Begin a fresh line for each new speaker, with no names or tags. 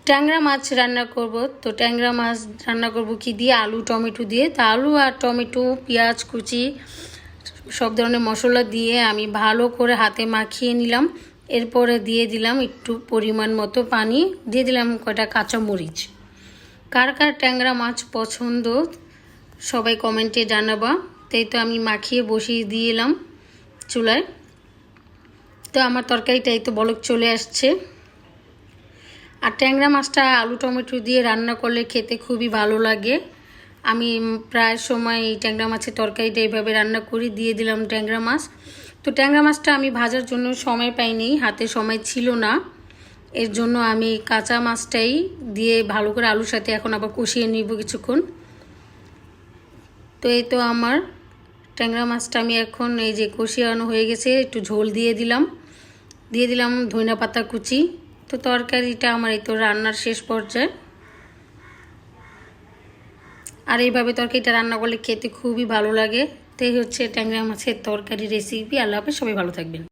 ট্যাংরা মাছ রান্না করব। তো ট্যাংরা মাছ রান্না করব কি দিয়ে, আলু টমেটো দিয়ে। তা আলু আর টমেটো পেঁয়াজ কুচি সব ধরনের মশলা দিয়ে আমি ভালো করে হাতে মাখিয়ে নিলাম। এরপরে দিয়ে দিলাম একটু পরিমাণ মতো পানি, দিয়ে দিলাম কয়টা কাঁচামরিচ। কার কার ট্যাংরা মাছ পছন্দ সবাই কমেন্টে জানাবা। তাই তো আমি মাখিয়ে বসিয়ে দিয়ে এলাম চুলায়। তো আমার তরকারিটা এই তো বলক চলে আসছে। আর ট্যাংরা মাছটা আলু টমেটো দিয়ে রান্না করলে খেতে খুবই ভালো লাগে। আমি প্রায় সময় এই ট্যাংরা মাছের তরকারিটা এইভাবে রান্না করি। দিয়ে দিলাম ট্যাংরা মাছ। তো ট্যাংরা মাছটা আমি ভাজার জন্য সময় পাইনি, হাতে সময় ছিল না, এর জন্য আমি কাঁচা মাছটাই দিয়ে ভালো করে আলুর সাথে এখন আবার কষিয়ে নিব কিছুক্ষণ। তো এই তো আমার ট্যাংরা মাছটা আমি এখন এই যে কষিয়ানো হয়ে গেছে, একটু ঝোল দিয়ে দিলাম ধনিয়া পাতা কুচি। তো তরকারিটা আমার এই তো রান্নার শেষ পর্যায়ে। আর এইভাবে তরকারিটা রান্না করলে খেতে খুবই ভালো লাগে। তো এই হচ্ছে ট্যাংরা মাছের তরকারি রেসিপি। আল্লাহ হাফেজ, সবাই ভালো থাকবেন।